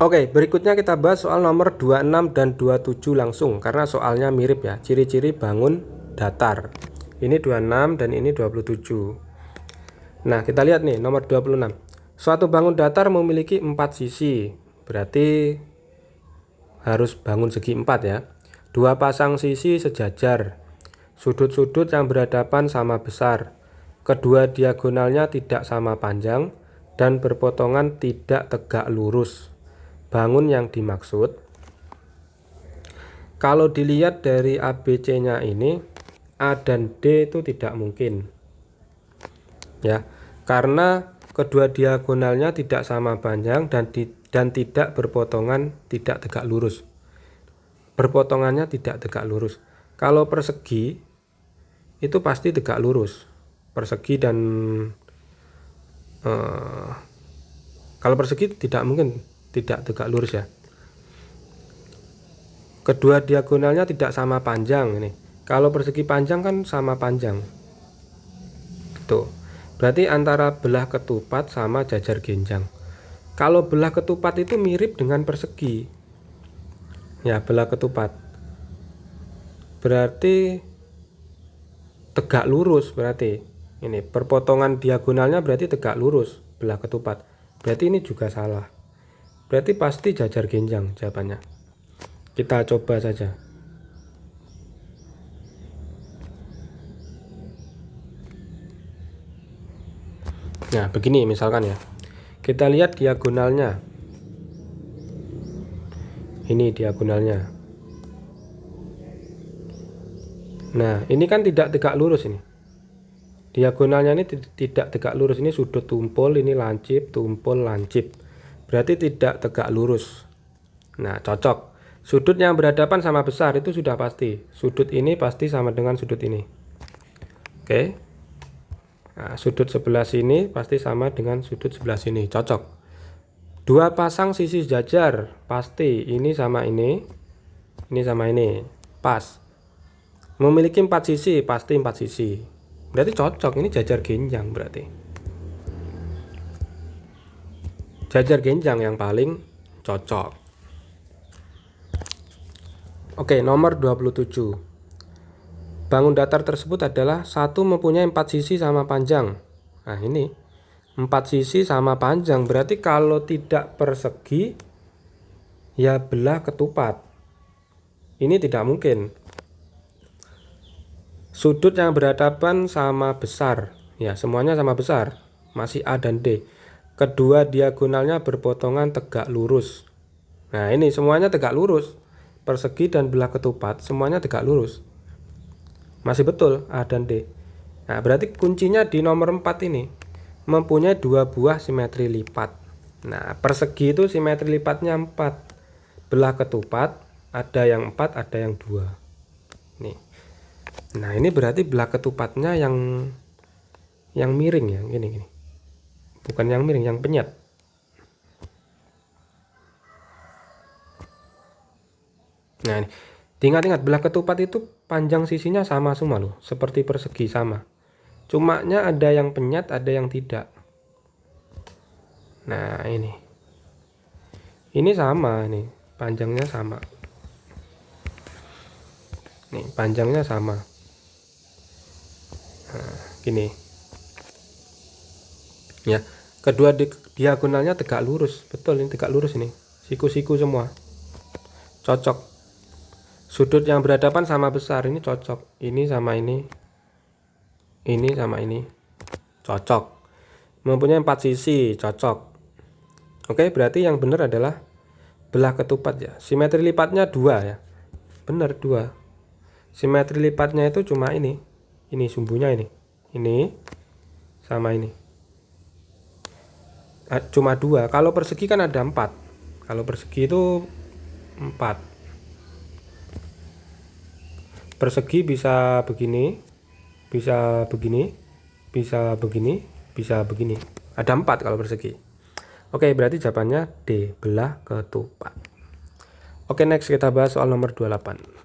Oke, berikutnya kita bahas soal nomor 26 dan 27 langsung, karena soalnya mirip ya, ciri-ciri bangun datar. Ini 26 dan ini 27. Nah, kita lihat nih nomor 26. Suatu bangun datar memiliki 4 sisi, berarti harus bangun segi 4 ya. Dua pasang sisi sejajar, sudut-sudut yang berhadapan sama besar, kedua diagonalnya tidak sama panjang, dan berpotongan tidak tegak lurus. Bangun yang dimaksud, kalau dilihat dari ABC-nya ini, A dan D itu tidak mungkin ya, karena kedua diagonalnya tidak sama panjang dan tidak berpotongan, tidak tegak lurus. Berpotongannya tidak tegak lurus. Kalau persegi itu pasti tegak lurus. Persegi dan kalau persegi tidak mungkin tidak tegak lurus ya. Kedua diagonalnya tidak sama panjang ini. Kalau persegi panjang kan sama panjang. Tuh. Berarti antara belah ketupat sama jajar genjang. Kalau belah ketupat itu mirip dengan persegi. Ya, belah ketupat. Berarti tegak lurus berarti. Ini perpotongan diagonalnya berarti tegak lurus belah ketupat. Berarti ini juga salah. Berarti pasti jajar genjang jawabannya. Kita coba saja. Nah, begini misalkan ya. Kita lihat diagonalnya. Ini diagonalnya. Nah, ini kan tidak tegak lurus ini. Diagonalnya ini tidak tegak lurus. Ini sudut tumpul, ini lancip, tumpul, lancip. Berarti tidak tegak lurus. Nah, cocok. Sudut yang berhadapan sama besar itu sudah pasti. Sudut ini pasti sama dengan sudut ini. Oke. Nah, sudut sebelah sini pasti sama dengan sudut sebelah sini. Cocok. Dua pasang sisi sejajar pasti. Ini sama ini. Ini sama ini. Pas. Memiliki 4 sisi pasti 4 sisi. Berarti cocok. Ini jajar genjang berarti. Jajar genjang yang paling cocok. Oke, nomor 27. Bangun datar tersebut adalah satu mempunyai 4 sisi sama panjang. Nah, ini 4 sisi sama panjang. Berarti kalau tidak persegi, ya belah ketupat. Ini tidak mungkin. Sudut yang berhadapan sama besar. Ya, semuanya sama besar. Masih A dan D. Kedua diagonalnya berpotongan tegak lurus. Nah, ini semuanya tegak lurus. Persegi dan belah ketupat semuanya tegak lurus. Masih betul A dan D. Nah, berarti kuncinya di nomor 4 ini. Mempunyai 2 buah simetri lipat. Nah, persegi itu simetri lipatnya 4. Belah ketupat ada yang 4, ada yang 2. Nih. Nah, ini berarti belah ketupatnya yang miring ya, gini. Bukan yang miring, yang penyet. Nah, ini. Ingat-ingat, belah ketupat itu panjang sisinya sama semua loh, seperti persegi sama. Cumanya ada yang penyet, ada yang tidak. Nah, ini. Ini sama, ini panjangnya sama. Nih, panjangnya sama. Nah, gini. Ya, kedua diagonalnya tegak lurus. Betul, ini tegak lurus ini. Siku-siku semua. Cocok. Sudut yang berhadapan sama besar ini cocok. Ini sama ini. Ini sama ini. Cocok. Mempunyai 4 sisi, cocok. Oke, berarti yang benar adalah belah ketupat ya. Simetri lipatnya 2 ya. Benar 2. Simetri lipatnya itu cuma ini. Ini sumbunya ini. Ini sama ini. Cuma 2. Kalau persegi kan ada 4. Kalau persegi itu 4. Persegi bisa begini, bisa begini, bisa begini, bisa begini. Ada 4 kalau persegi. Oke, berarti jawabannya D, belah ketupat. Oke, next kita bahas soal nomor 28.